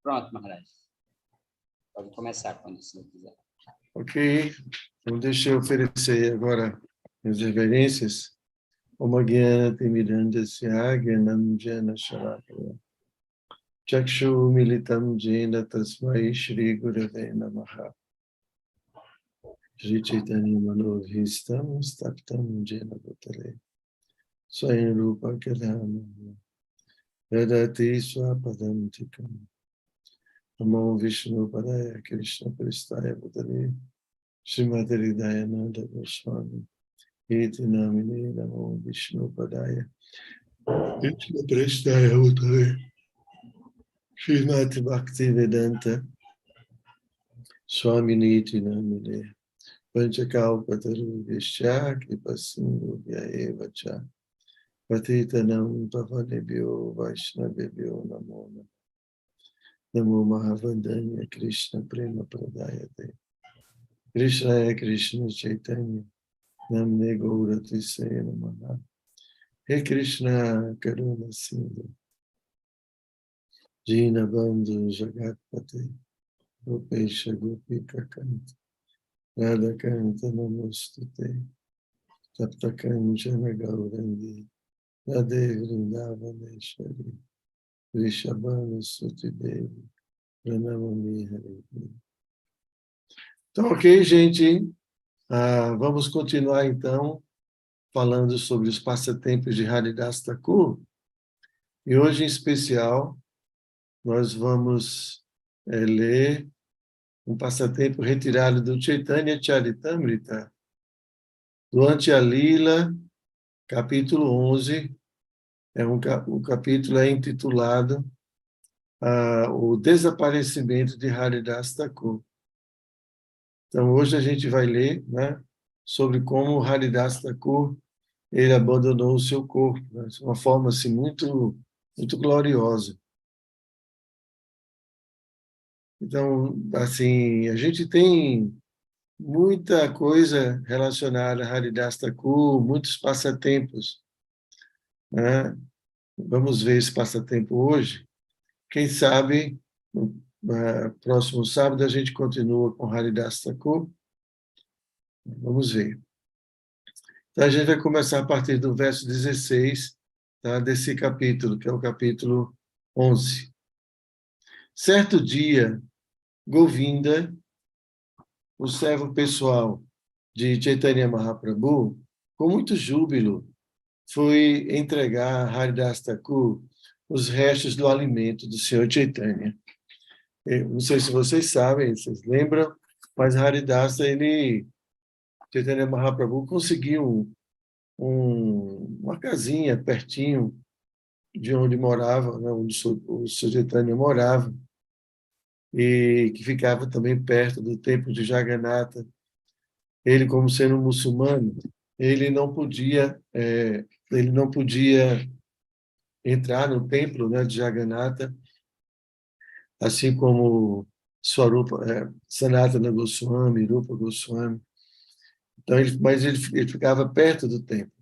Pronto, Maharaj. Pode começar quando o senhor quiser. Ok. Então, deixa eu oferecer agora minhas reverências. Om Gyana Timirandasya Gyanam Jana Shalakaya Chakshu Militam Jena Tasmai Shri Gurave Namaha Shri Chaitanya Manovistam Staptam Jena Bhutale Swayam Rupa Kadama Vedati Swapadam Tikam Namo Vishnu Padaya Krishna Prestaya Bhutale Srimati Hridayananda Goswami Iti Namine Namo Vishnu Padaya Krishna Prestaya Bhutale Srimati Bhakti Vedanta Swami Niti Namine Panchakalpataru Vishya Kripasindu Vyaeva Cha Patitanam Pavanebhyo Vaishnavebhyo Namo Namo Mahavandanya Krishna Prema Pradayate Krishna Krishna Chaitanya Namne Gaurati Saya Namaha He Krishna Karuna Sindhu Jina Bandhu Jagatpate Gopesha Gopika Kanta Radha Kanta Namostute Tapta Kanchana Gaurandi Radhe Vrindavaneshwari Vrishabhanu Suti Devi Pranamami Hari. Então, ok, gente. Vamos continuar, então, falando sobre os passatempos de Haridas Thakur. E hoje, em especial, nós vamos ler um passatempo retirado do Chaitanya Charitamrita, do Antya Lila, capítulo 11. O capítulo é intitulado O Desaparecimento de Haridas Thakur. Então, hoje a gente vai ler, né, sobre como Haridas Thakur ele abandonou o seu corpo, né, de uma forma assim, muito, muito gloriosa. Então, assim, a gente tem muita coisa relacionada a Haridas Thakur, muitos passatempos, né? Vamos ver esse passatempo hoje. Quem sabe, no próximo sábado, a gente continua com Haridas Thakur. Vamos ver. Então, a gente vai começar a partir do verso 16, tá, desse capítulo, que é o capítulo 11. Certo dia, Govinda, o servo pessoal de Chaitanya Mahaprabhu, com muito júbilo, foi entregar a Haridas Thakur os restos do alimento do Senhor Chaitanya. Eu não sei se vocês sabem, vocês lembram, mas Haridas, Chaitanya Mahaprabhu conseguiu uma casinha pertinho de onde morava, né, onde o Senhor Chaitanya morava, e que ficava também perto do templo de Jagannatha. Ele, como sendo um muçulmano, ele não podia entrar no templo, né, de Jagannatha, assim como Sanatana Goswami, Rupa Goswami. Então, mas ele ficava perto do templo.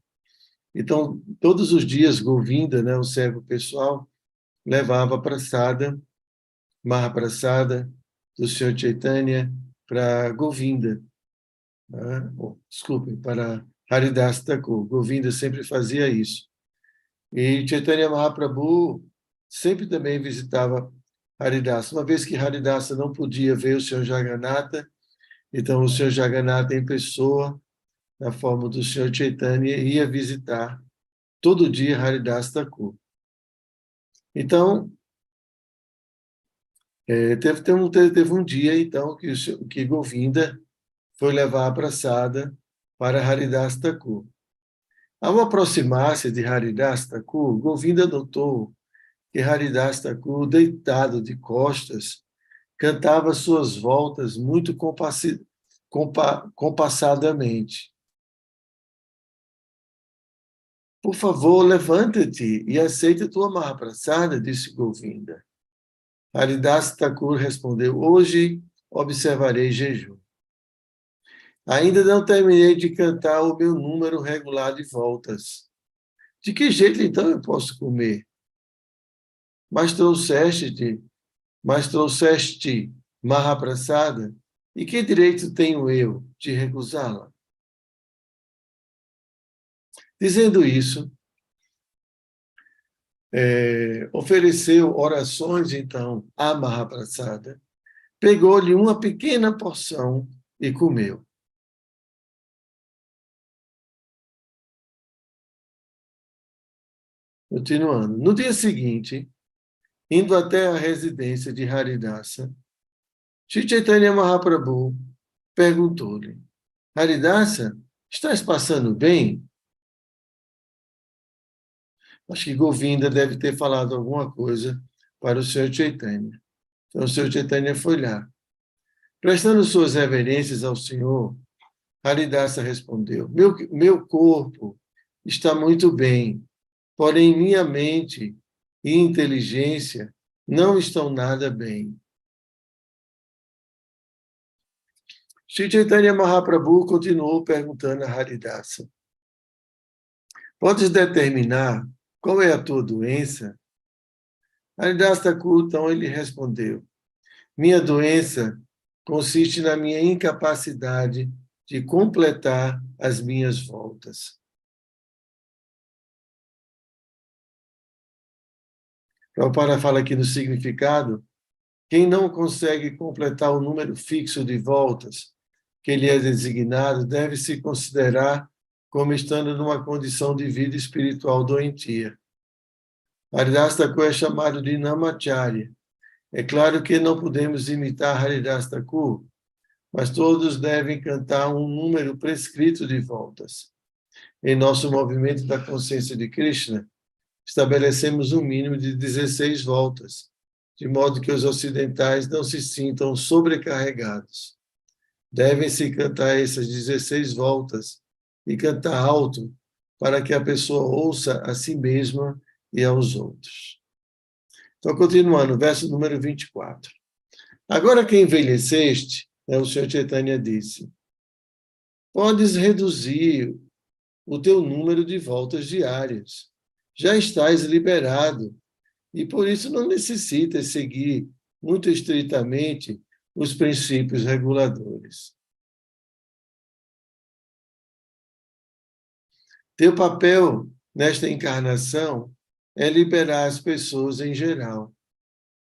Então, todos os dias, Govinda, né, o servo pessoal, levava a prasada, Mahaprasada, do Senhor Chaitanya, para Govinda. Né? Desculpem, para Haridas Thakur. Govinda sempre fazia isso. E Chaitanya Mahaprabhu sempre também visitava Haridasa. Uma vez que Haridasa não podia ver o Senhor Jagannatha, então o Senhor Jagannatha em pessoa, na forma do Senhor Chaitanya, ia visitar todo dia Haridas Thakur. Então, teve um dia então que Govinda foi levar a prasada para Haridas Thakur. Ao aproximar-se de Haridas Thakur, Govinda notou que Haridas Thakur, deitado de costas, cantava suas voltas muito compassadamente. Por favor, levanta-te e aceita tua Mahaprasada, disse Govinda. Haridas Thakur respondeu, hoje observarei jejum. Ainda não terminei de cantar o meu número regular de voltas. De que jeito, então, eu posso comer? Mas trouxeste-te mas trouxeste Mahaprasada, e que direito tenho eu de recusá-la? Dizendo isso, ofereceu orações, então, a Mahaprasada, pegou-lhe uma pequena porção e comeu. Continuando. No dia seguinte, indo até a residência de Haridasa, Sri Chaitanya Mahaprabhu perguntou-lhe: Haridasa, estás passando bem? Acho que Govinda deve ter falado alguma coisa para o Sr. Chaitanya. Então, o Sr. Chaitanya foi lá. Prestando suas reverências ao Senhor, Haridasa respondeu: meu corpo está muito bem, porém minha mente e inteligência não estão nada bem. Sri Chaitanya Mahaprabhu continuou perguntando a Haridasa: podes determinar qual é a tua doença? Haridasa Thakur, então, ele respondeu: minha doença consiste na minha incapacidade de completar as minhas voltas. Prabhupada fala aqui no significado: quem não consegue completar o número fixo de voltas que lhe é designado deve se considerar como estando numa condição de vida espiritual doentia. Haridas Thakur é chamado de Namacharya. É claro que não podemos imitar Haridas Thakur, mas todos devem cantar um número prescrito de voltas. Em nosso movimento da consciência de Krishna, estabelecemos um mínimo de 16 voltas, de modo que os ocidentais não se sintam sobrecarregados. Devem-se cantar essas 16 voltas e cantar alto para que a pessoa ouça a si mesma e aos outros. Então, continuando, verso número 24. Agora que envelheceste, o Senhor Chaitanya disse, podes reduzir o teu número de voltas diárias. Já estás liberado e, por isso, não necessitas seguir muito estritamente os princípios reguladores. Teu papel nesta encarnação é liberar as pessoas em geral.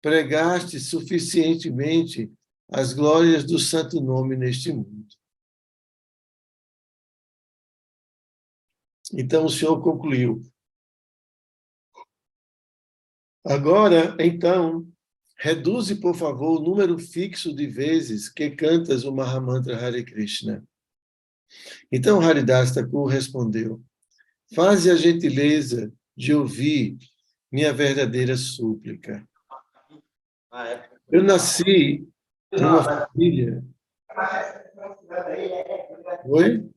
Pregaste suficientemente as glórias do santo nome neste mundo. Então o Senhor concluiu. Agora, então, reduze, por favor, o número fixo de vezes que cantas o Mahamantra Hare Krishna. Então Haridas Thakur respondeu, faze a gentileza de ouvir minha verdadeira súplica. Eu nasci numa família... Oi?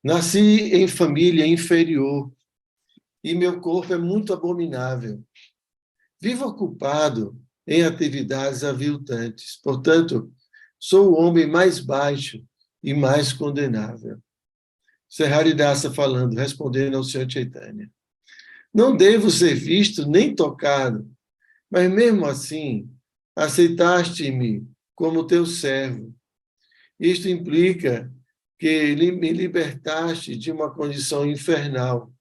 Nasci em família inferior e meu corpo é muito abominável. Vivo ocupado em atividades aviltantes. Portanto, sou o homem mais baixo e mais condenável. Haridasa falando, respondendo ao Senhor Chaitanya. Não devo ser visto nem tocado, mas mesmo assim, aceitaste-me como teu servo. Isto implica que me libertaste de uma condição infernal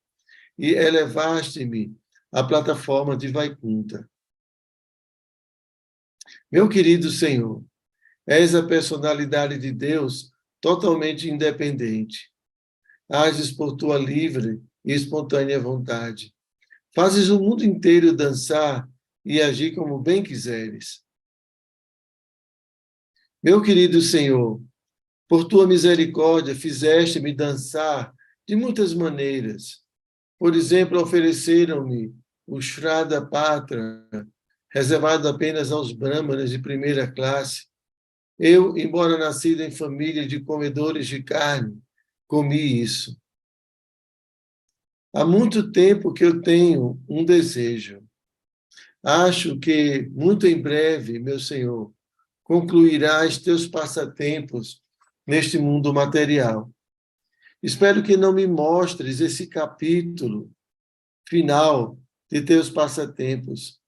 e elevaste-me à plataforma de Vaikunta. Meu querido Senhor, és a personalidade de Deus totalmente independente. Ages por tua livre e espontânea vontade. Fazes o mundo inteiro dançar e agir como bem quiseres. Meu querido Senhor, por tua misericórdia fizeste-me dançar de muitas maneiras. Por exemplo, ofereceram-me o Shraddha Patra, reservado apenas aos brahmanas de primeira classe. Eu, embora nascido em família de comedores de carne, comi isso. Há muito tempo que eu tenho um desejo. Acho que, muito em breve, meu Senhor, concluirás teus passatempos neste mundo material. Espero que não me mostres esse capítulo final de teus passatempos.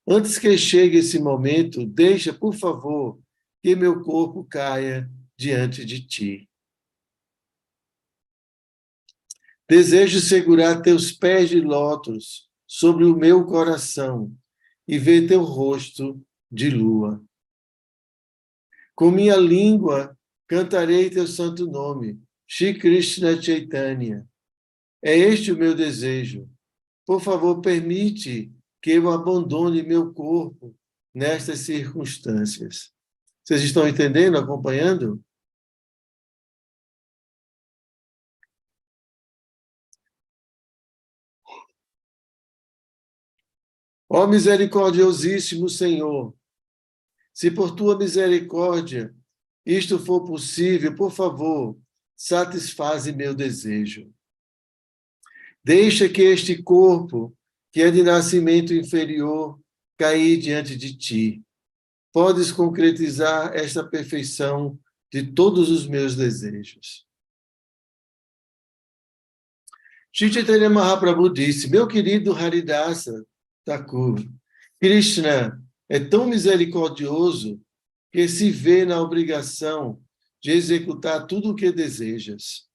Antes que chegue esse momento, deixa, por favor, que meu corpo caia diante de ti. Desejo segurar teus pés de lótus sobre o meu coração e ver teu rosto de lua. Com minha língua cantarei teu santo nome, Shri Krishna Chaitanya. É este o meu desejo. Por favor, permite que eu abandone meu corpo nestas circunstâncias. Vocês estão entendendo, acompanhando? Ó misericordiosíssimo Senhor, se por tua misericórdia isto for possível, por favor, satisfaze meu desejo. Deixa que este corpo, que é de nascimento inferior, cair diante de ti. Podes concretizar esta perfeição de todos os meus desejos. Shri Chaitanya Mahaprabhu disse, meu querido Haridasa Thakur, Krishna é tão misericordioso que se vê na obrigação de executar tudo o que desejas.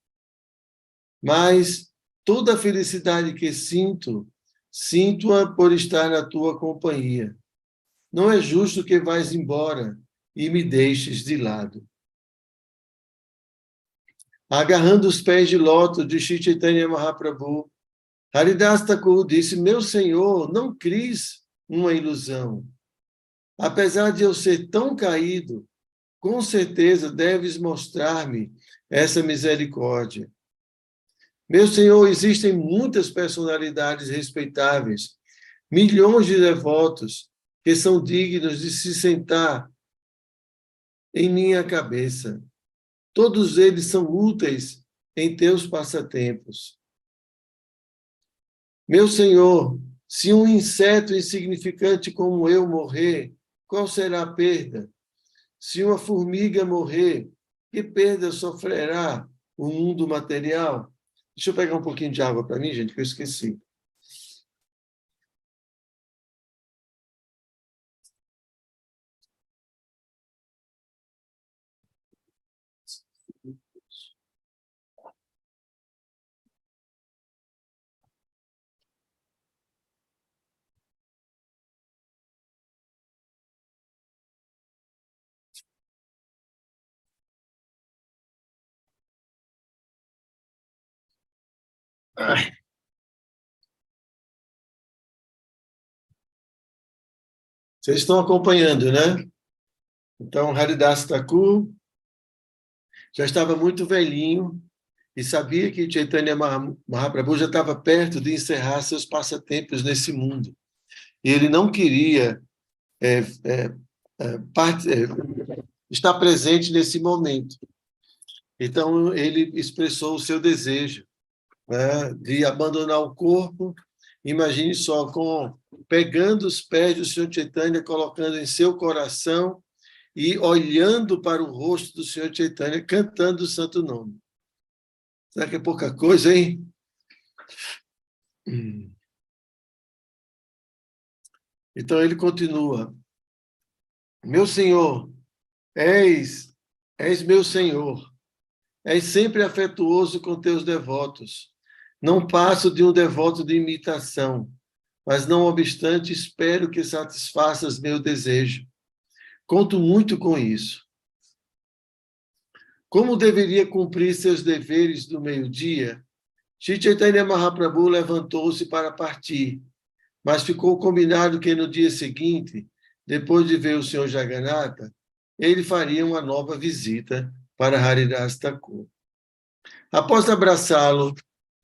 Mas toda a felicidade que sinto, sinto-a por estar na tua companhia. Não é justo que vais embora e me deixes de lado. Agarrando os pés de lótus de Shri Chaitanya Mahaprabhu, Haridas Thakur disse, meu Senhor, não cries uma ilusão. Apesar de eu ser tão caído, com certeza deves mostrar-me essa misericórdia. Meu Senhor, existem muitas personalidades respeitáveis, milhões de devotos que são dignos de se sentar em minha cabeça. Todos eles são úteis em teus passatempos. Meu Senhor, se um inseto insignificante como eu morrer, qual será a perda? Se uma formiga morrer, que perda sofrerá o mundo material? Deixa eu pegar um pouquinho de água para mim, gente, que eu esqueci. Ai. Vocês estão acompanhando, né? Então, Haridas Thakur já estava muito velhinho e sabia que Chaitanya Mahaprabhu já estava perto de encerrar seus passatempos nesse mundo. E ele não queria estar presente nesse momento. Então, ele expressou o seu desejo, né, de abandonar o corpo. Imagine só, pegando os pés do Senhor Chaitanya, colocando em seu coração e olhando para o rosto do Senhor Chaitanya, cantando o santo nome. Será que é pouca coisa, hein? Então ele continua. Meu Senhor, és meu Senhor. És sempre afetuoso com teus devotos. Não passo de um devoto de imitação, mas não obstante espero que satisfaças meu desejo. Conto muito com isso. Como deveria cumprir seus deveres do meio-dia, Shri Chaitanya Mahaprabhu levantou-se para partir, mas ficou combinado que no dia seguinte, depois de ver o Senhor Jagannatha, ele faria uma nova visita para Haridas Thakur. Após abraçá-lo,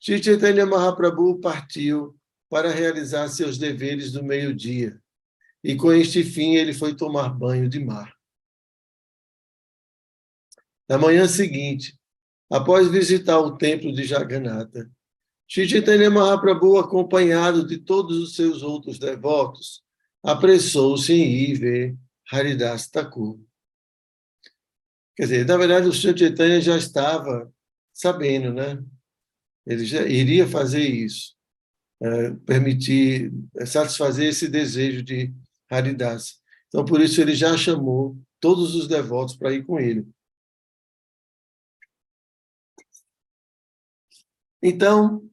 Shri Chaitanya Mahaprabhu partiu para realizar seus deveres do meio-dia, e com este fim ele foi tomar banho de mar. Na manhã seguinte, após visitar o templo de Jagannatha, Shri Chaitanya Mahaprabhu, acompanhado de todos os seus outros devotos, apressou-se em ir ver Haridas Thakur. Quer dizer, na verdade, o Senhor Chaitanya já estava sabendo, né? Ele já iria fazer isso. permitir, satisfazer esse desejo de Haridasa. Então, por isso, ele já chamou todos os devotos para ir com ele. Então,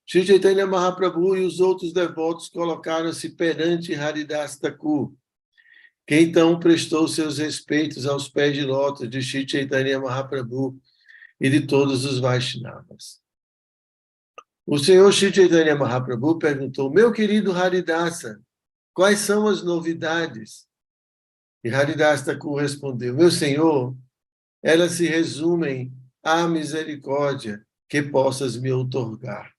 Sri Chaitanya Mahaprabhu e os outros devotos colocaram-se perante Haridas Thakur, que então prestou seus respeitos aos pés de lótus de Sri Chaitanya Mahaprabhu e de todos os Vaishnavas. O senhor Sri Chaitanya Mahaprabhu perguntou: meu querido Haridasa, quais são as novidades? E Haridas Thakur respondeu: meu senhor, elas se resumem à misericórdia que possas me outorgar.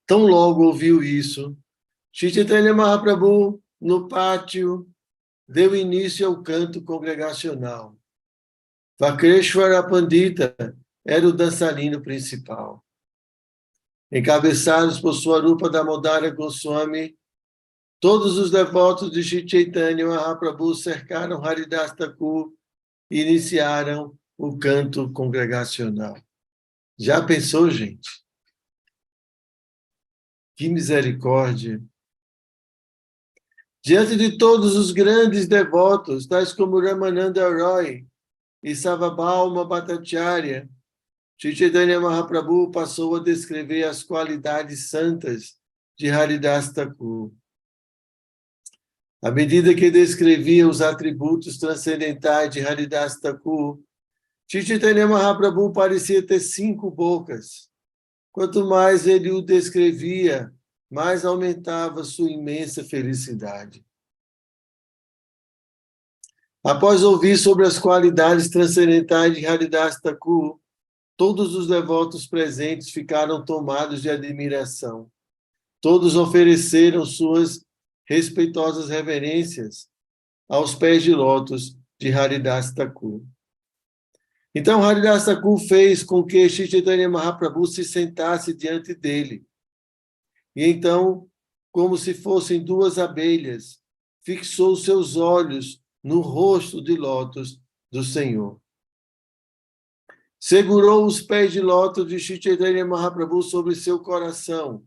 Tão logo ouviu isso, Sri Chaitanya Mahaprabhu, no pátio, deu início ao canto congregacional. Vakreshwara Pandita era o dançarino principal. Encabeçados por Swarupa Damodara Goswami, todos os devotos de Sri Chaitanya Mahaprabhu cercaram Haridas Thakur e iniciaram o canto congregacional. Já pensou, gente? Que misericórdia! Diante de todos os grandes devotos, tais como Ramananda Roy e Sarvabhauma Bhattacharya, Sri Chaitanya Mahaprabhu passou a descrever as qualidades santas de Haridas Thakur. À medida que descrevia os atributos transcendentais de Haridas Thakur, Sri Chaitanya Mahaprabhu parecia ter 5 bocas. Quanto mais ele o descrevia, mais aumentava sua imensa felicidade. Após ouvir sobre as qualidades transcendentais de Haridas Thakur, todos os devotos presentes ficaram tomados de admiração. Todos ofereceram suas respeitosas reverências aos pés de lótus de Haridas Thakur. Então, Haridas Thakur fez com que Sri Chaitanya Mahaprabhu se sentasse diante dele. E então, como se fossem 2 abelhas, fixou seus olhos no rosto de lótus do Senhor. Segurou os pés de lótus de Sri Chaitanya Mahaprabhu sobre seu coração.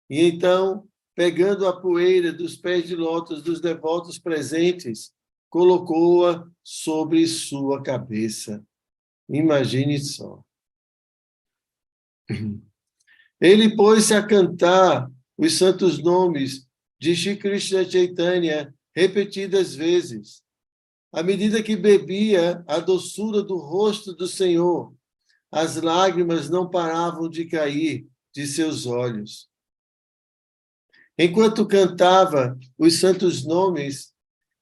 E então, pegando a poeira dos pés de lótus dos devotos presentes, colocou-a sobre sua cabeça. Imagine só. Ele pôs-se a cantar os santos nomes de Shri Krishna Chaitanya repetidas vezes. À medida que bebia a doçura do rosto do Senhor, as lágrimas não paravam de cair de seus olhos. Enquanto cantava os santos nomes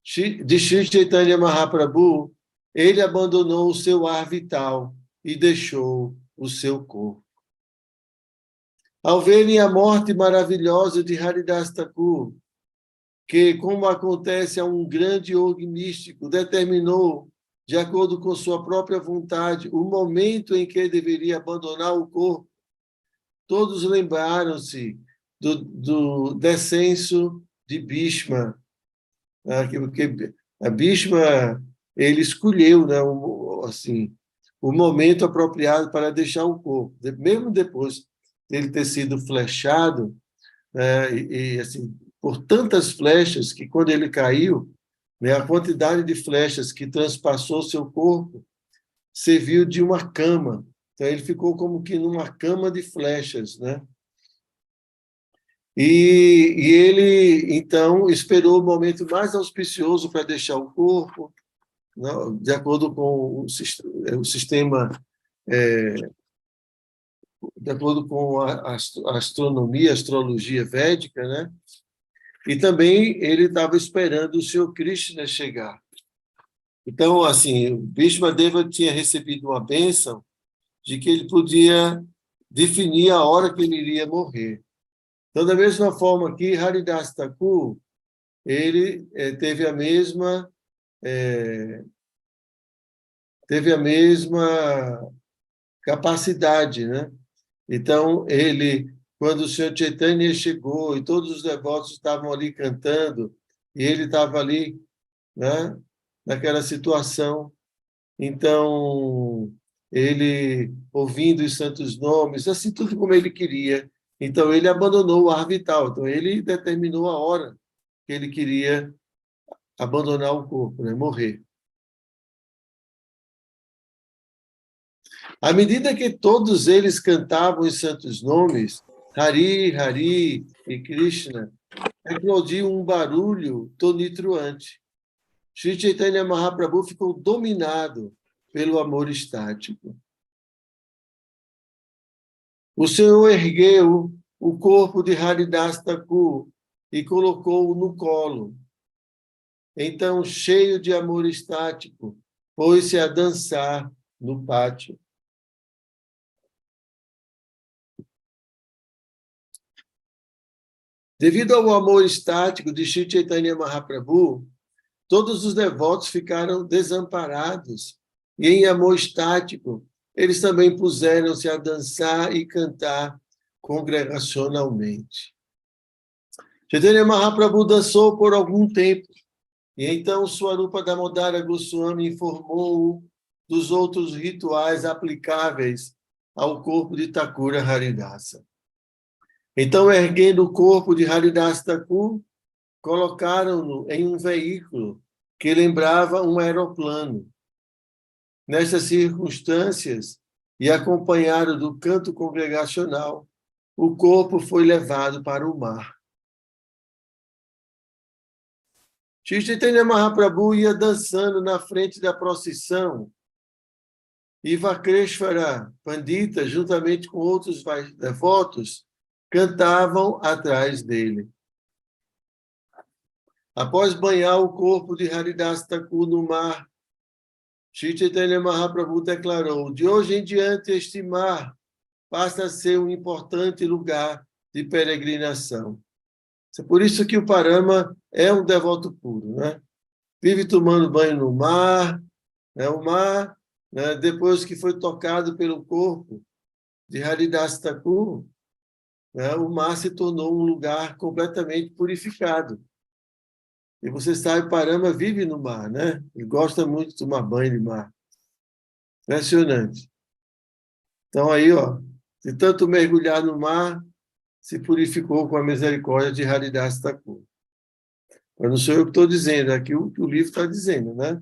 de Shri Chaitanya Mahaprabhu, ele abandonou o seu ar vital e deixou o seu corpo. Ao verem a morte maravilhosa de Haridas Thakur, que, como acontece a um grande yogi místico, determinou, de acordo com sua própria vontade, o momento em que deveria abandonar o corpo, todos lembraram-se do descenso de Bhishma, porque a Bhishma ele escolheu, né, o momento apropriado para deixar o corpo, mesmo depois dele ter sido flechado, assim, por tantas flechas que quando ele caiu, né, a quantidade de flechas que transpassou seu corpo serviu de uma cama. Então ele ficou como que numa cama de flechas, né? E ele, então, esperou o momento mais auspicioso para deixar o corpo, né, de acordo com o sistema, de acordo com a astronomia, a astrologia védica, né? E também ele estava esperando o Senhor Krishna chegar. Então, assim, o Bhishmadeva tinha recebido uma bênção de que ele podia definir a hora que ele iria morrer. Então, da mesma forma que Haridas Thakur, ele teve a mesma capacidade, né? Então, ele, quando o Senhor Chaitanya chegou e todos os devotos estavam ali cantando, e ele estava ali, né, naquela situação, então ele ouvindo os santos nomes, assim, tudo como ele queria. Então, ele abandonou o ar vital. Então, ele determinou a hora que ele queria abandonar o corpo, né? Morrer. À medida que todos eles cantavam os santos nomes, Hari, Hari e Krishna, eclodiu um barulho tonitruante. Sri Chaitanya Mahaprabhu ficou dominado pelo amor estático. O Senhor ergueu o corpo de Haridas Thakur e colocou-o no colo. Então, cheio de amor estático, pôs-se a dançar no pátio. Devido ao amor estático de Sri Chaitanya Mahaprabhu, todos os devotos ficaram desamparados. E em amor estático, eles também puseram-se a dançar e cantar congregacionalmente. Chaitanya Mahaprabhu dançou por algum tempo, e então Swarupa Damodara Goswami informou dos outros rituais aplicáveis ao corpo de Thakura Haridasa. Então, erguendo o corpo de Haridas Thakur, colocaram-no em um veículo que lembrava um aeroplano. Nessas circunstâncias, e acompanhado do canto congregacional, o corpo foi levado para o mar. Shri Chaitanya Mahaprabhu ia dançando na frente da procissão e Vakreshvara Pandita, juntamente com outros devotos, cantavam atrás dele. Após banhar o corpo de Haridas Thakur no mar, Shri Chaitanya Mahaprabhu declarou: de hoje em diante este mar passa a ser um importante lugar de peregrinação. É por isso que o Parama é um devoto puro, né? Vive tomando banho no mar, né? O mar, né? Depois que foi tocado pelo corpo de Haridas Thakur, né? O mar se tornou um lugar completamente purificado. E você sabe, Parama vive no mar, né? Ele gosta muito de tomar banho de mar. Impressionante. Então aí, ó, de tanto mergulhar no mar, se purificou com a misericórdia de Haridas Thakur. Mas não sou eu que estou dizendo, é aqui o que o livro está dizendo, né?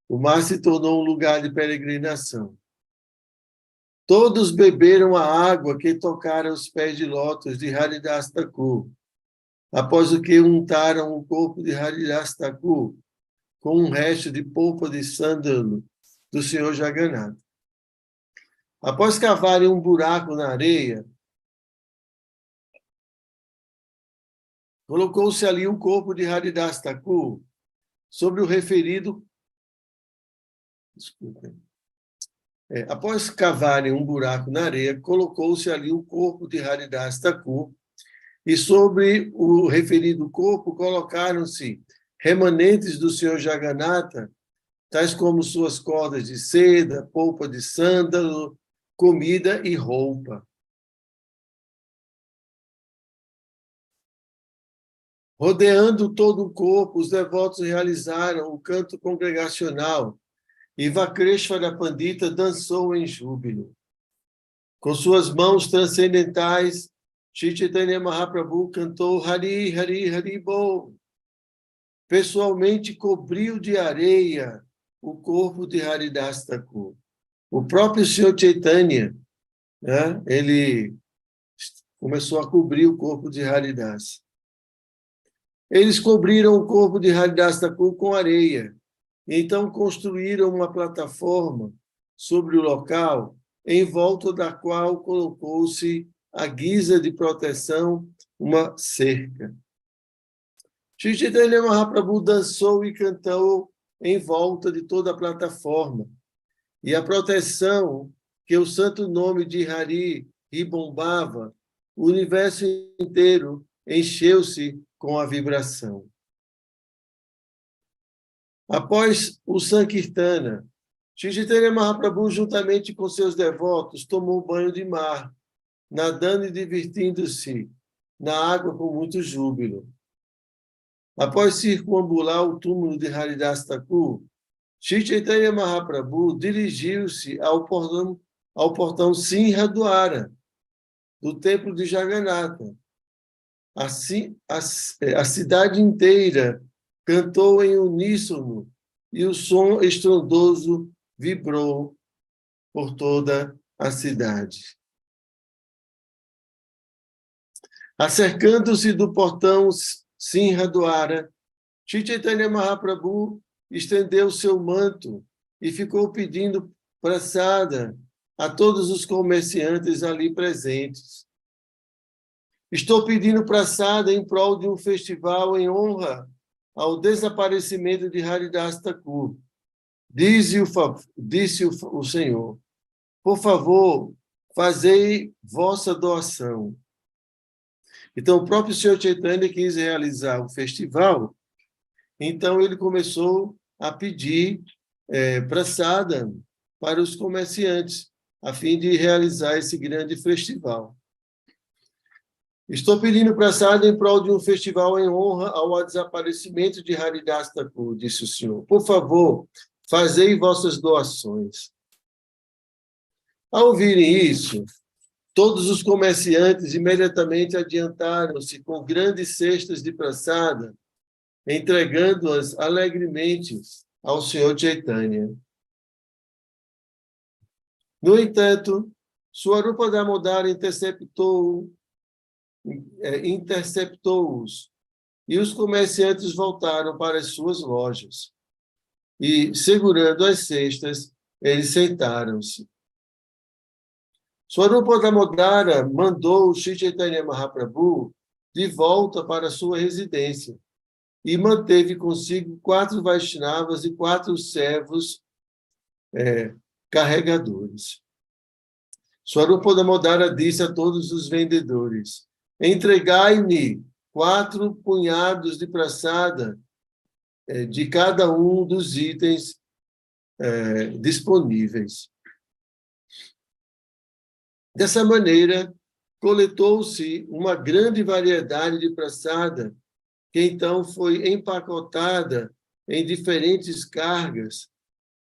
O mar se tornou um lugar de peregrinação. Todos beberam a água que tocaram os pés de lótus de Haridas Thakur, após o que untaram o corpo de Haridas Thakur com um resto de polpa de sândalo do Senhor Jagannatha. Após cavarem um buraco na areia, colocou-se ali o corpo de Haridas Thakur sobre o referido... Desculpem. Após cavarem um buraco na areia, colocou-se ali o corpo de Haridas Thakur e sobre o referido corpo colocaram-se remanentes do Senhor Jagannatha, tais como suas cordas de seda, polpa de sândalo, comida e roupa. Rodeando todo o corpo, os devotos realizaram o canto congregacional e Vakreshvara Pandita dançou em júbilo. Com suas mãos transcendentais, Shri Chaitanya Mahaprabhu cantou Hari, Hari, Hari Bol. Pessoalmente cobriu de areia o corpo de Haridas Thakur. O próprio Senhor Chaitanya, né, ele começou a cobrir o corpo de Haridas. Eles cobriram o corpo de Haridas Thakur com areia. Então construíram uma plataforma sobre o local, em volta da qual colocou-se à guisa de proteção uma cerca. Shri Chaitanya Mahaprabhu dançou e cantou em volta de toda a plataforma, e a proteção que o santo nome de Hari ribombava, o universo inteiro encheu-se com a vibração. Após o Sankirtana, Shri Chaitanya Mahaprabhu, juntamente com seus devotos, tomou banho de mar, nadando e divertindo-se na água com muito júbilo. Após circunambular o túmulo de Haridas Thakur, Shri Chaitanya Mahaprabhu dirigiu-se ao portão Simhadwara, do templo de Jagannatha. Assim, a cidade inteira cantou em uníssono e o som estrondoso vibrou por toda a cidade. Acercando-se do portão Simhadwara, Shri Chaitanya Mahaprabhu estendeu seu manto e ficou pedindo prasada a todos os comerciantes ali presentes. Estou pedindo prasada em prol de um festival em honra ao desaparecimento de Haridas Thakur. Disse o Senhor, por favor, fazei vossa doação. Então, o próprio Senhor Chaitanya quis realizar o festival, então ele começou a pedir prasada para os comerciantes, a fim de realizar esse grande festival. Estou pedindo prasada em prol de um festival em honra ao desaparecimento de Haridas Thakur, disse o Senhor. Por favor, fazei vossas doações. Ao ouvirem isso, todos os comerciantes imediatamente adiantaram-se com grandes cestas de prasada, entregando-as alegremente ao Senhor Chaitanya. No entanto, Swarupa Damodara interceptou-os, e os comerciantes voltaram para as suas lojas. E, segurando as cestas, eles sentaram-se. Swarupa Damodara mandou Shri Chaitanya Mahaprabhu de volta para sua residência e manteve consigo 4 Vaishnavas e 4 servos carregadores. Swarupa Damodara disse a todos os vendedores: entregai-me 4 punhados de prasada de cada um dos itens disponíveis. Dessa maneira, coletou-se uma grande variedade de prasada, que então foi empacotada em diferentes cargas,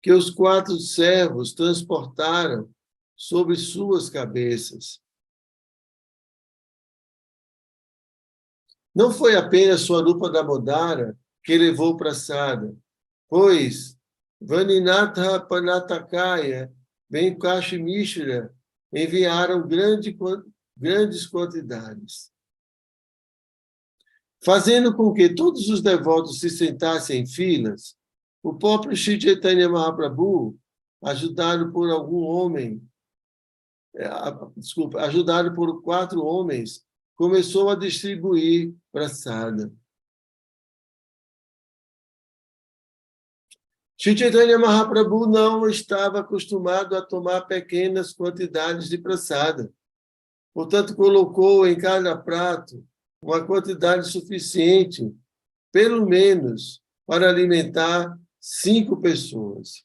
que os 4 servos transportaram sobre suas cabeças. Não foi apenas Swarupa Damodara que levou prasada, pois Vaninatha Panatakaya, Venkashi Mishra, enviaram grandes quantidades. Fazendo com que todos os devotos se sentassem em filas, o próprio Shri Chaitanya Mahaprabhu, ajudado por 4 homens, começou a distribuir prasada. Shri Chaitanya Mahaprabhu não estava acostumado a tomar pequenas quantidades de prasada. Portanto, colocou em cada prato uma quantidade suficiente, pelo menos, para alimentar 5 pessoas.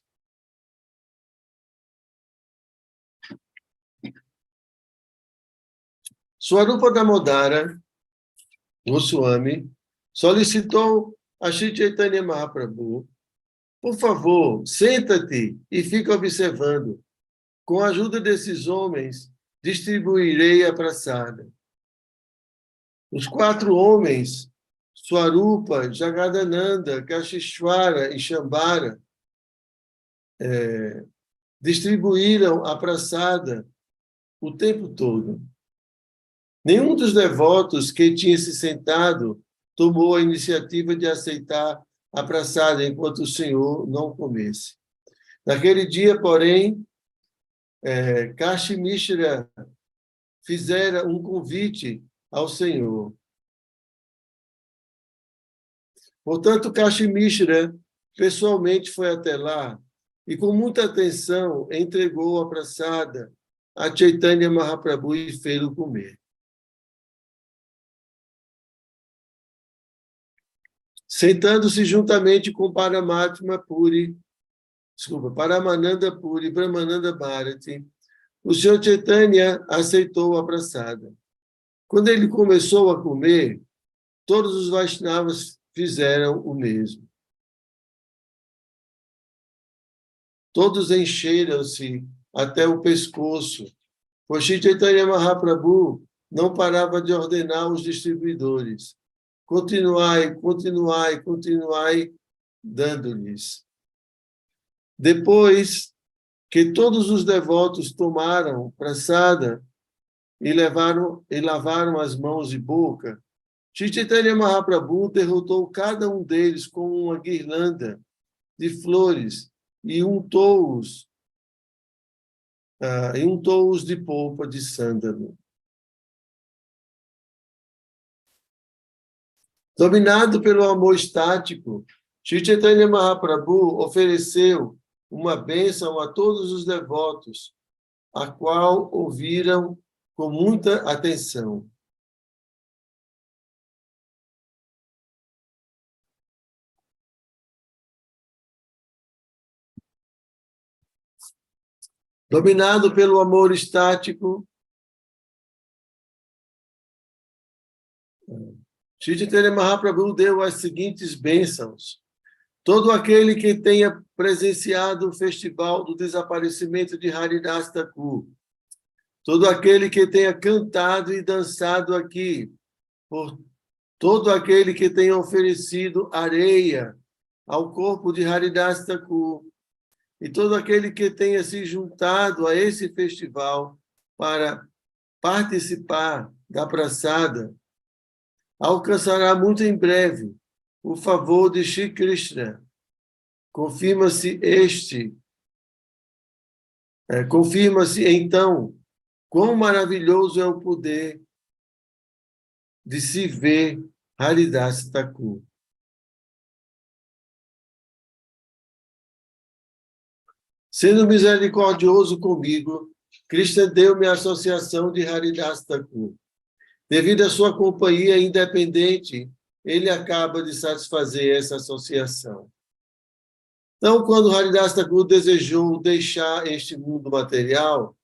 Swarupa Damodara, o Swami, solicitou a Shri Chaitanya Mahaprabhu: por favor, senta-te e fica observando. Com a ajuda desses homens, distribuirei a prasada. Os 4 homens, Swarupa, Jagadananda, Kashishwara e Shambhara, distribuíram a prasada o tempo todo. Nenhum dos devotos que tinha se sentado tomou a iniciativa de aceitar a prasada enquanto o Senhor não comesse. Naquele dia, porém, Kashi Mishra fizera um convite ao Senhor. Portanto, Kashi Mishra pessoalmente foi até lá e, com muita atenção, entregou a prasada a Chaitanya Mahaprabhu e fez-o comer. Sentando-se juntamente com Paramananda Puri e Brahmananda Bharati, o Senhor Chaitanya aceitou a prasada. Quando ele começou a comer, todos os Vaishnavas fizeram o mesmo. todos encheram-se até o pescoço, pois Shri Chaitanya Mahaprabhu não parava de ordenar aos distribuidores: continuai, continuai, continuai dando-lhes. Depois que todos os devotos tomaram prasada e lavaram as mãos e boca, Shri Chaitanya Mahaprabhu derrotou cada um deles com uma guirlanda de flores e untou-os de polpa de sândalo. Dominado pelo amor estático, Shri Chaitanya Mahaprabhu ofereceu uma bênção a todos os devotos, a qual ouviram com muita atenção. Dominado pelo amor estático, Shri Chaitanya Mahaprabhu deu as seguintes bênçãos: todo aquele que tenha presenciado o festival do desaparecimento de Haridas Thakur, todo aquele que tenha cantado e dançado aqui, por todo aquele que tenha oferecido areia ao corpo de Haridas Thakur, e todo aquele que tenha se juntado a esse festival para participar da praçada, alcançará muito em breve o favor de Shri Krishna. Confirma-se então quão maravilhoso é o poder de se ver Haridas Thakur. Sendo misericordioso comigo, Krishna deu-me a associação de Haridas Thakur. Devido à sua companhia independente, ele acaba de satisfazer essa associação. Então, quando Haridas Thakur desejou deixar este mundo material,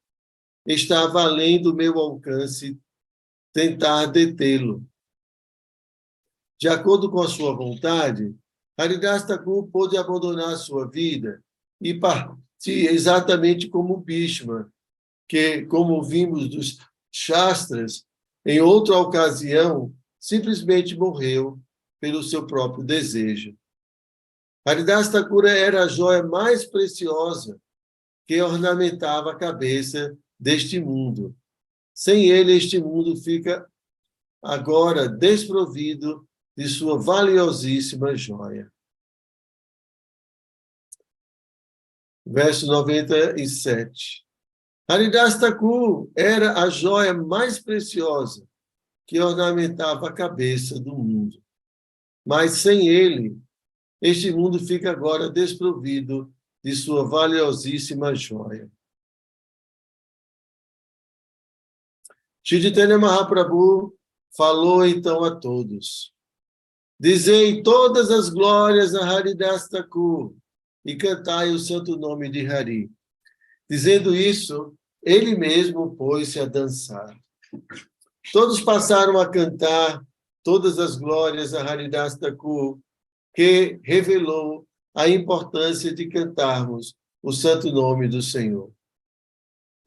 estava além do meu alcance tentar detê-lo. De acordo com a sua vontade, Haridas Thakur pôde abandonar sua vida e partir exatamente como Bhishma, que, como vimos dos Shastras, em outra ocasião, simplesmente morreu pelo seu próprio desejo. Haridas Thakur era a joia mais preciosa que ornamentava a cabeça deste mundo. Sem ele, este mundo fica agora desprovido de sua valiosíssima joia. Verso 97. Haridas Thakur era a joia mais preciosa que ornamentava a cabeça do mundo. Mas sem ele, este mundo fica agora desprovido de sua valiosíssima joia. Shri Chaitanya Mahaprabhu falou então a todos: dizei todas as glórias a Haridas Thakur e cantai o santo nome de Hari. Dizendo isso, ele mesmo pôs-se a dançar. Todos passaram a cantar todas as glórias a Haridas Thakur, que revelou a importância de cantarmos o santo nome do Senhor.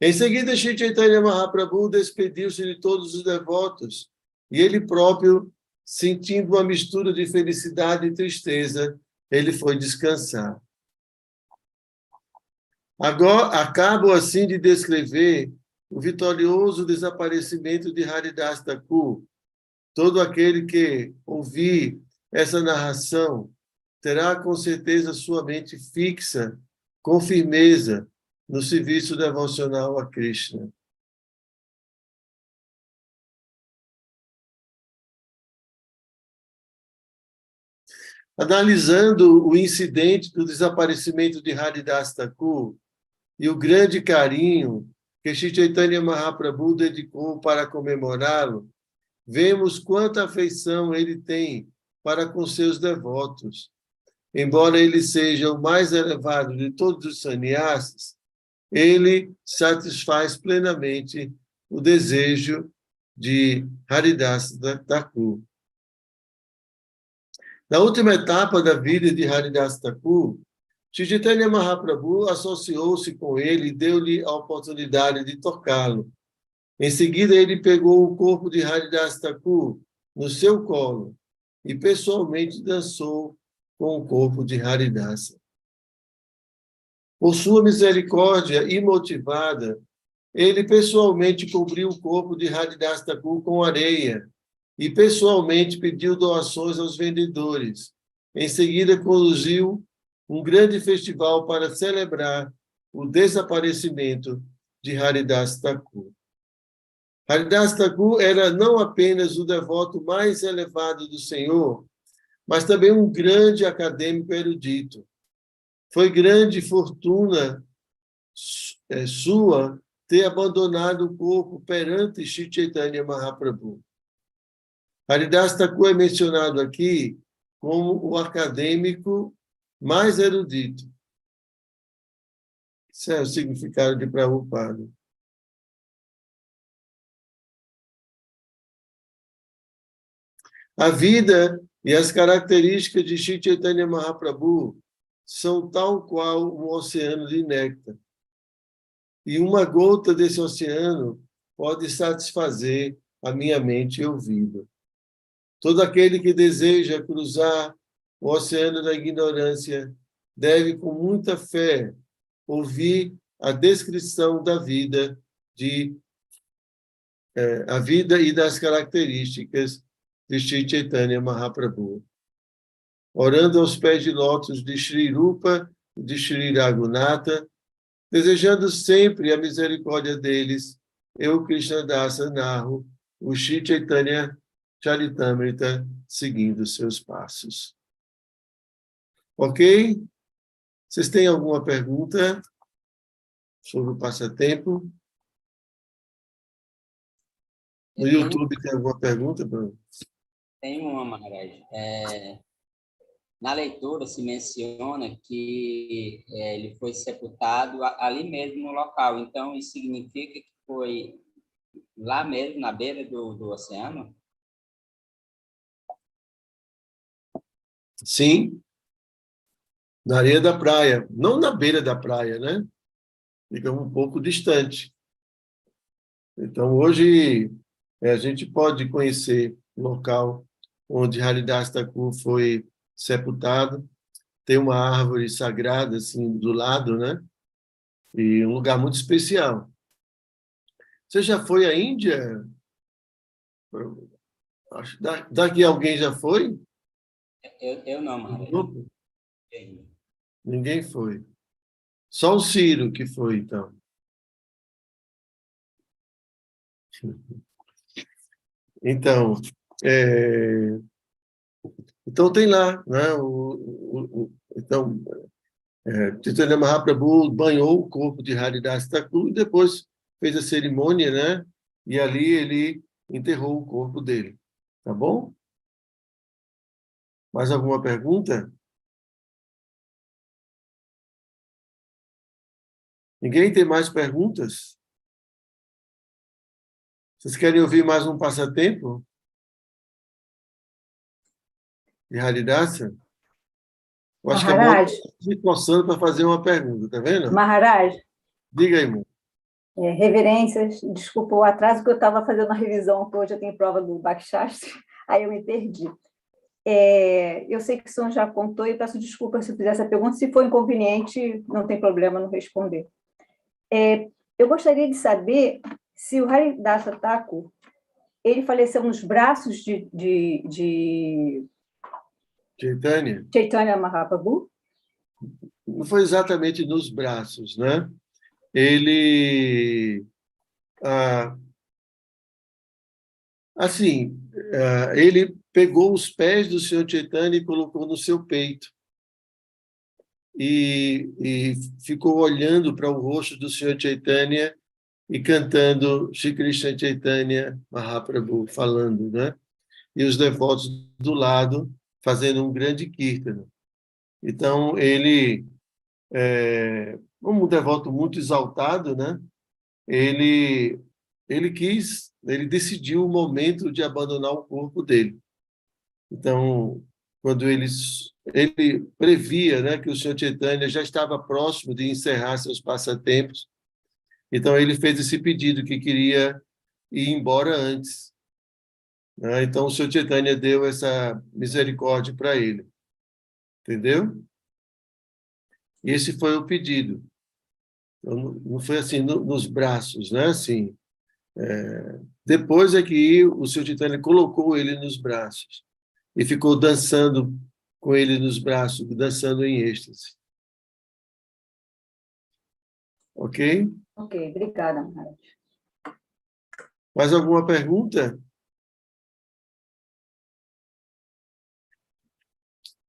Em seguida, Shri Chaitanya Mahaprabhu despediu-se de todos os devotos e ele próprio, sentindo uma mistura de felicidade e tristeza, ele foi descansar. Agora, acabo assim de descrever o vitorioso desaparecimento de Haridas Thakur. Todo aquele que ouvir essa narração terá com certeza sua mente fixa, com firmeza, no serviço devocional a Krishna. Analisando o incidente do desaparecimento de Haridas Thakur e o grande carinho que Shri Chaitanya Mahaprabhu dedicou para comemorá-lo, vemos quanta afeição ele tem para com seus devotos. Embora ele seja o mais elevado de todos os sannyasis, ele satisfaz plenamente o desejo de Haridas Thakur. Na última etapa da vida de Haridas Thakur, Shri Chaitanya Mahaprabhu associou-se com ele e deu-lhe a oportunidade de tocá-lo. Em seguida, ele pegou o corpo de Haridas Thakur no seu colo e pessoalmente dançou com o corpo de Haridasa. Por sua misericórdia imotivada, ele pessoalmente cobriu o corpo de Haridas Thakur com areia e pessoalmente pediu doações aos vendedores. Em seguida, conduziu um grande festival para celebrar o desaparecimento de Haridas Thakur. Haridas Thakur era não apenas o devoto mais elevado do Senhor, mas também um grande acadêmico erudito. Foi grande fortuna sua ter abandonado o corpo perante Shri Chaitanya Mahaprabhu. Haridas Thakur é mencionado aqui como o acadêmico mais erudito. Esse é o significado de Prabhupada. A vida e as características de Shri Chaitanya Mahaprabhu são tal qual um oceano de néctar. E uma gota desse oceano pode satisfazer a minha mente e ouvido. Todo aquele que deseja cruzar o oceano da ignorância deve, com muita fé, ouvir a descrição da vida, a vida e das características de Shri Chaitanya Mahaprabhu. Orando aos pés de lótus de Shri Rupa e de Shri Raghunatha, desejando sempre a misericórdia deles, eu, Krishnadasa, narro o Shri Chaitanya Charitamrita, seguindo seus passos. Ok? Vocês têm alguma pergunta sobre o passatempo? No YouTube tem alguma pergunta, Bruno? Tem uma, Maharaj. Na leitura se menciona que ele foi sepultado ali mesmo no local. Então, isso significa que foi lá mesmo, na beira do oceano? Sim, na areia da praia. Não na beira da praia, né? Fica um pouco distante. Então, hoje, a gente pode conhecer o local onde Haridas Thakur foi sepultado. Tem uma árvore sagrada, assim, do lado, né? E um lugar muito especial. Você já foi à Índia? Daqui alguém já foi? Eu não, No Maharaj. grupo? Ninguém foi. Só o Ciro que foi, então. Então, então tem lá, né? Então, Chaitanya Mahaprabhu banhou o corpo de Haridas Thakur e depois fez a cerimônia, né? E ali ele enterrou o corpo dele. Tá bom? Mais alguma pergunta? Ninguém tem mais perguntas? Vocês querem ouvir mais um passatempo de Haridasa? Eu acho que é bom Maharaj, me coçando para fazer uma pergunta, tá vendo? Maharaj, Diga aí, irmão. reverências, desculpa o atraso, que eu estava fazendo uma revisão, porque hoje eu tenho prova do Bhaktashastra, aí eu me perdi. Eu sei que o senhor já contou e peço desculpas se eu fizer essa pergunta, se for inconveniente, não tem problema não responder. Eu gostaria de saber se o Haridasa Thakur, ele faleceu nos braços de Chaitanya? Chaitanya Mahaprabhu? Não foi exatamente nos braços, né? Ele, assim, ele pegou os pés do Senhor Chaitanya e colocou no seu peito. E ficou olhando para o rosto do Senhor Chaitanya e cantando Shri Krishna Chaitanya Mahaprabhu, falando, né? E os devotos do lado fazendo um grande kirtana. Então, ele, como um devoto muito exaltado, né? Ele decidiu o momento de abandonar o corpo dele. Então, quando ele previa, né, que o Senhor Chaitanya já estava próximo de encerrar seus passatempos. Então, ele fez esse pedido que queria ir embora antes, né? Então, o Senhor Chaitanya deu essa misericórdia para ele. Entendeu? E esse foi o pedido. Então, não foi assim nos braços, né? Assim, depois é que o Senhor Chaitanya colocou ele nos braços e ficou dançando com ele nos braços, dançando em êxtase. Ok? Ok, obrigada, Maharaj. Mais alguma pergunta?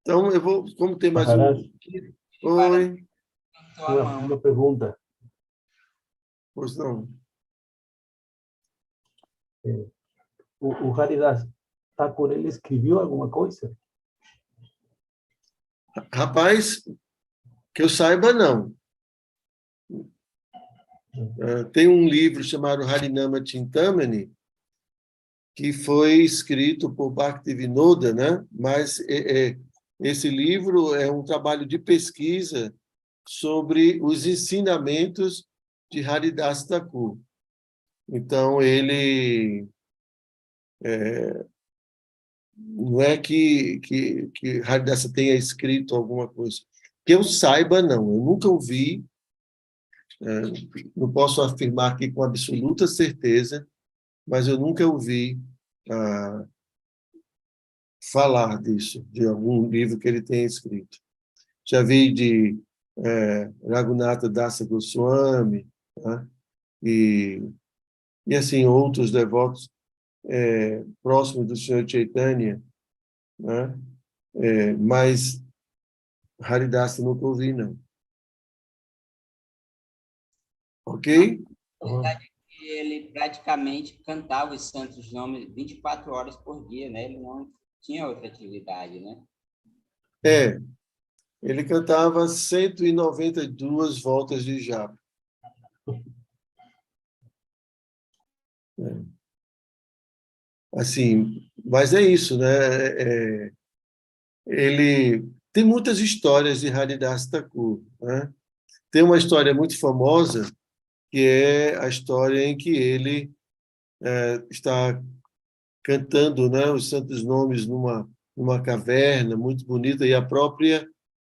Então, eu vou, como tem mais um... Maharaj, Oi, uma pergunta. pois não. O Haridas Thakur, ele escreveu alguma coisa? Rapaz, que eu saiba, não. Tem um livro chamado Harinama Chintamani, que foi escrito por Bhaktivinoda, né? Mas esse livro é um trabalho de pesquisa sobre os ensinamentos de Haridas Thakur. Então, ele não é que Haridas tenha escrito alguma coisa. Que eu saiba, não. Eu nunca ouvi, não posso afirmar aqui com absoluta certeza, mas eu nunca ouvi falar disso, de algum livro que ele tenha escrito. Já vi de Raghunatha Dasa Goswami, né? E assim, outros devotos próximos do Senhor Chaitanya, né? Mas Haridasa nunca ouvi, não. Ok? A verdade é que ele praticamente cantava os santos nomes 24 horas por dia, né? Ele não tinha outra atividade, né? Ele cantava 192 voltas de japa. Assim, mas é isso, né? Ele tem muitas histórias de Haridas Thakur, né? Tem uma história muito famosa, que é a história em que ele está cantando, né, os santos nomes numa caverna muito bonita, e a própria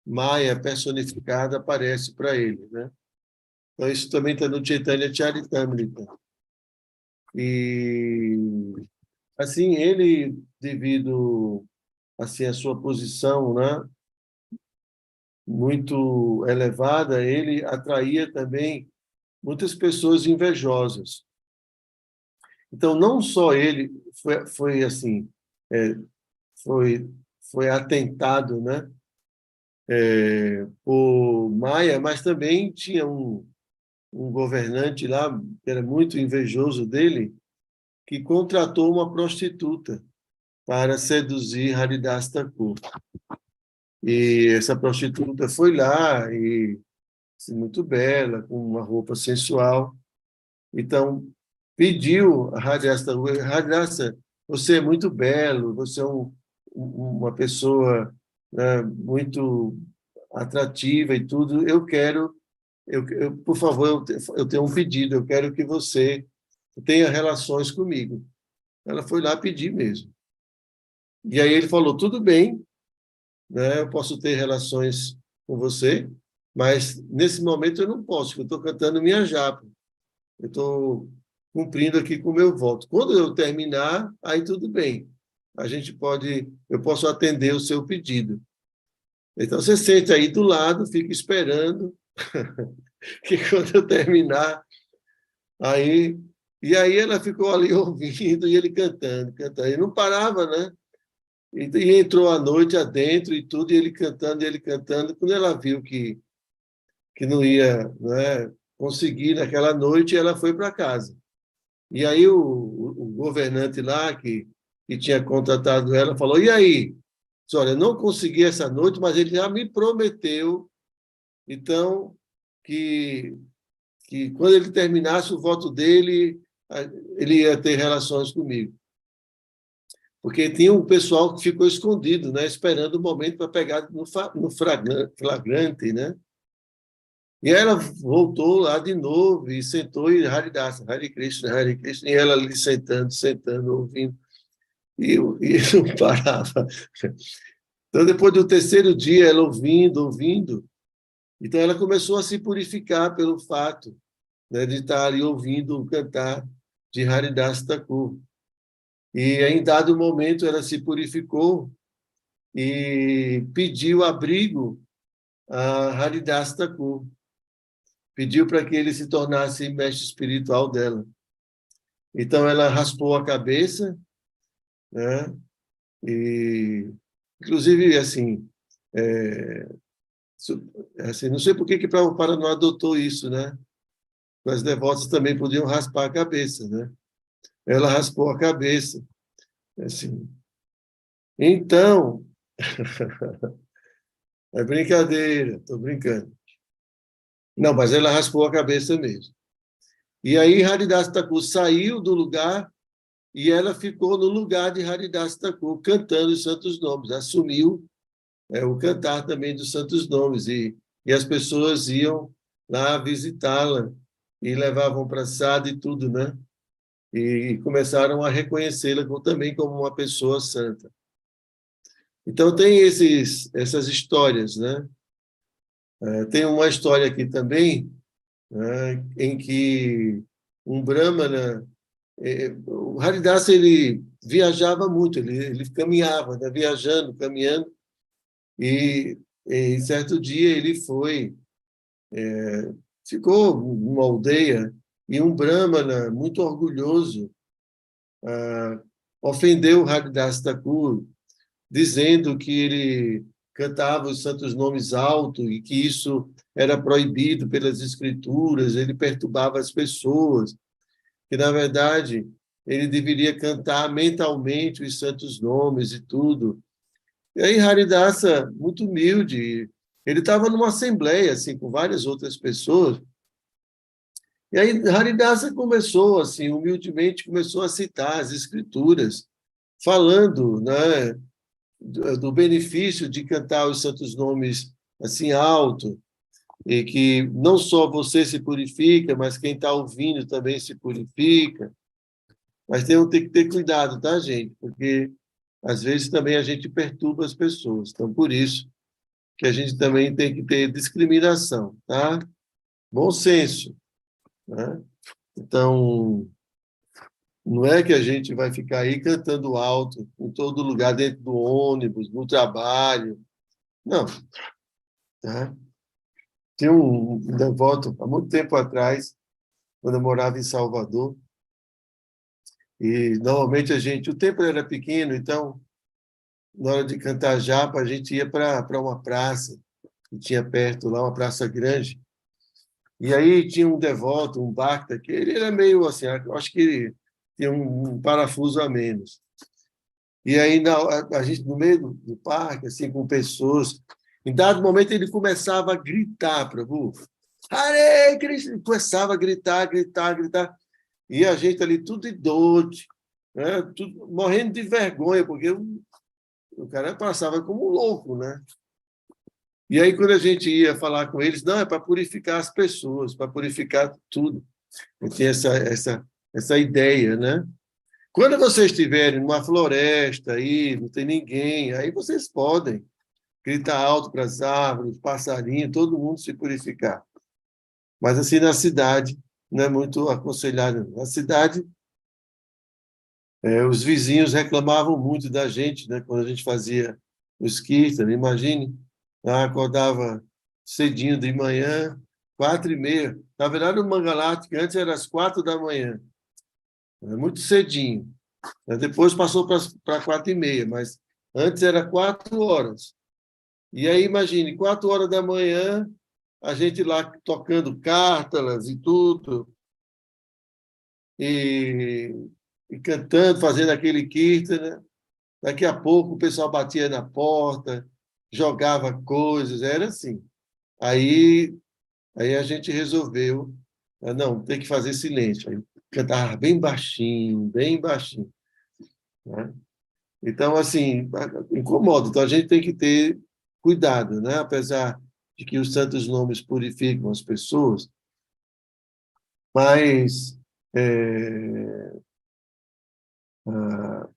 Maya personificada aparece para ele, né? Então, isso também está no Chaitanya Charitamrita. E, assim, ele, devido assim, a sua posição, né, muito elevada, ele atraía também muitas pessoas invejosas. Então, não só ele foi assim, é, foi atentado, né, por Maia, mas também tinha um governante lá que era muito invejoso dele, que contratou uma prostituta para seduzir Haridas Thakur. E essa prostituta foi lá e assim, muito bela, com uma roupa sensual. Então, pediu a Haridas, você é muito belo, você é uma pessoa, né, muito atrativa e tudo, por favor, eu tenho um pedido, eu quero que você tenha relações comigo. Ela foi lá pedir mesmo. E aí ele falou, tudo bem, né, eu posso ter relações com você, mas nesse momento eu não posso, porque eu estou cantando minha japa. Eu estou cumprindo aqui com o meu voto. Quando eu terminar, aí tudo bem. Eu posso atender o seu pedido. Então, você senta aí do lado, fica esperando que quando eu terminar, aí... E aí ela ficou ali ouvindo e ele cantando, cantando. E não parava, né? E entrou a noite adentro e tudo, e ele cantando, e ele cantando. Quando ela viu que não ia, né, conseguir naquela noite, ela foi para casa. E aí o governante lá, que tinha contratado ela, falou, e aí? Disse, olha, não consegui essa noite, mas ele já me prometeu, então, que quando ele terminasse o voto dele, ele ia ter relações comigo. porque tinha um pessoal que ficou escondido, né, esperando o momento para pegar no flagrante, né? E ela voltou lá de novo e sentou e Haridasa, Hare Krishna, e ela ali sentando, ouvindo, e não parava. Então, depois do terceiro dia, ela ouvindo, então ela começou a se purificar pelo fato, né, de estar ali ouvindo o cantar de Haridas Thakur. E, em dado momento, ela se purificou e pediu abrigo a Haridas Thakur. Pediu para que ele se tornasse mestre espiritual dela. Então, ela raspou a cabeça, né? E, inclusive, assim, assim, não sei por que Prabhupada não adotou isso, né? As devotas também podiam raspar a cabeça, né? Ela raspou a cabeça, assim. Então, é brincadeira, estou brincando. Não, mas ela raspou a cabeça mesmo. E aí Haridas Thakur saiu do lugar e ela ficou no lugar de Haridas Thakur, cantando os santos nomes, assumiu o cantar também dos santos nomes, e as pessoas iam lá visitá-la, e levavam prasada e tudo, né? E começaram a reconhecê-la também como uma pessoa santa. Então, tem essas histórias, né? Tem uma história aqui também, né, em que um Brahmana, o Haridasa, ele viajava muito, ele caminhava, né, viajando, caminhando, e em certo dia ele ficou numa aldeia, e um Brahmana, muito orgulhoso, ofendeu Haridas Thakur, dizendo que ele cantava os santos nomes alto e que isso era proibido pelas escrituras, ele perturbava as pessoas, que, na verdade, ele deveria cantar mentalmente os santos nomes e tudo. E aí Haridasa, muito humilde, ele estava numa assembleia assim com várias outras pessoas, e aí Haridasa começou, assim, humildemente, começou a citar as escrituras, falando, né, do benefício de cantar os santos nomes assim alto, e que não só você se purifica, mas quem está ouvindo também se purifica. Mas tem que ter cuidado, tá, gente? Porque às vezes também a gente perturba as pessoas. Então, por isso que a gente também tem que ter discriminação, tá? Bom senso, né? Então, não é que a gente vai ficar aí cantando alto em todo lugar, dentro do ônibus, no trabalho. Não, tá? Tinha um devoto, há muito tempo atrás, quando eu morava em Salvador, e normalmente o tempo era pequeno, então, na hora de cantar japa, a gente ia para uma praça, que tinha perto lá, uma praça grande, e aí tinha um devoto, um bhakta, que ele era meio assim, eu acho que ele tinha um parafuso a menos. E aí a gente, no meio do parque, assim, com pessoas, em dado momento ele começava a gritar, Prabhu, Hare Krishna, começava a gritar, e a gente ali tudo idoso, né? Tudo, morrendo de vergonha, porque o cara passava como um louco, né? E aí, quando a gente ia falar com eles, não, é para purificar as pessoas, para purificar tudo. Eu tinha essa ideia, né? Quando vocês estiverem numa floresta aí, não tem ninguém, aí vocês podem gritar alto para as árvores, passarinho, todo mundo se purificar. Mas assim, na cidade, não é muito aconselhado. Na cidade, os vizinhos reclamavam muito da gente, né? Quando a gente fazia os kirtan, imagine, acordava cedinho de manhã, 4h30. Na verdade, o Mangalática antes era às 4 da manhã, era muito cedinho. Depois passou para 4h30, mas antes era 4 horas. E aí, imagine, 4 horas da manhã, a gente lá tocando cártalas e tudo, e cantando, fazendo aquele kirtan, né? Daqui a pouco o pessoal batia na porta, jogava coisas, era assim. Aí a gente resolveu, não, tem que fazer silêncio. Aí cantava bem baixinho, né? Então, assim, incomoda. Então, a gente tem que ter cuidado, né? Apesar de que os santos nomes purificam as pessoas, mas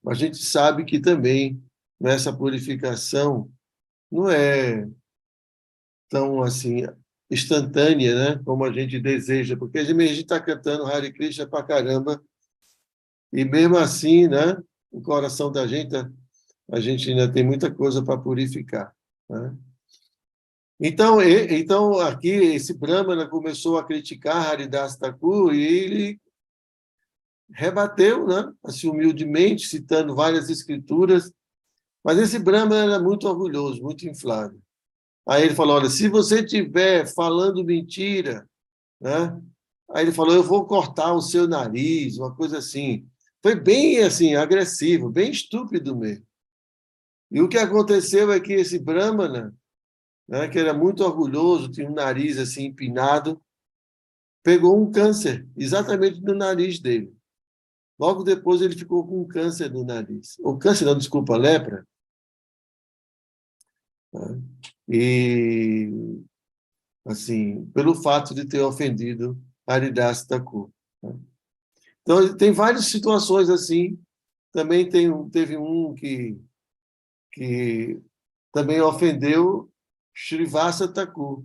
a gente sabe que também nessa purificação não é tão assim instantânea, né? Como a gente deseja, porque a gente está cantando Hare Krishna pra caramba e mesmo assim, né? O coração da gente, a gente ainda tem muita coisa para purificar, né? Então, aqui, esse Brahmana começou a criticar Haridas Thakur e ele rebateu, né? Assim, humildemente, citando várias escrituras, mas esse Brahmana era muito orgulhoso, muito inflado. Aí ele falou, olha, se você estiver falando mentira, né? Aí ele falou, eu vou cortar o seu nariz, uma coisa assim. Foi bem assim, agressivo, bem estúpido mesmo. E o que aconteceu é que esse Brahmana, né, que era muito orgulhoso, tinha um nariz assim empinado, pegou um câncer exatamente no nariz dele. Logo depois ele ficou com um câncer no nariz. O câncer, não, desculpa, lepra. Né? E, assim, pelo fato de ter ofendido Haridas Thakur. Né? Então, tem várias situações assim. Também teve um que também ofendeu Srivasa Thakur.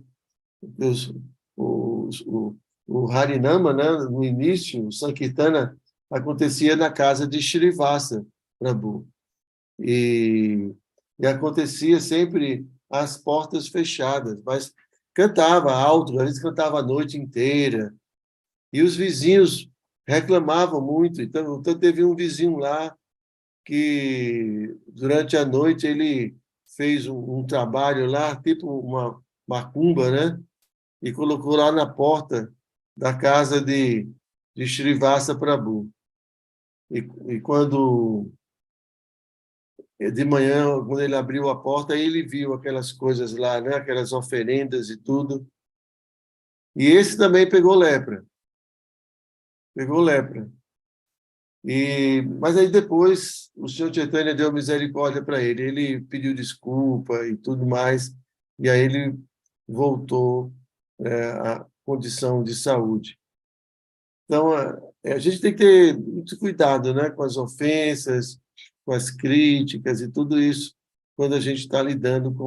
O Harinama, né, no início, o Sankirtana, acontecia na casa de Srivasa Prabhu. E acontecia sempre às portas fechadas, mas cantava alto, às vezes cantava a noite inteira. E os vizinhos reclamavam muito. Então teve um vizinho lá que, durante a noite, ele fez um trabalho lá, tipo uma macumba, né? E colocou lá na porta da casa de Srivasa Prabhu. E quando, de manhã, quando ele abriu a porta, ele viu aquelas coisas lá, né? Aquelas oferendas e tudo. E esse também pegou lepra. Pegou lepra. Mas aí depois o senhor Chaitanya deu misericórdia para ele. Ele pediu desculpa e tudo mais. E aí ele voltou à condição de saúde. Então, a gente tem que ter muito cuidado, né, com as ofensas, com as críticas e tudo isso, quando a gente está lidando com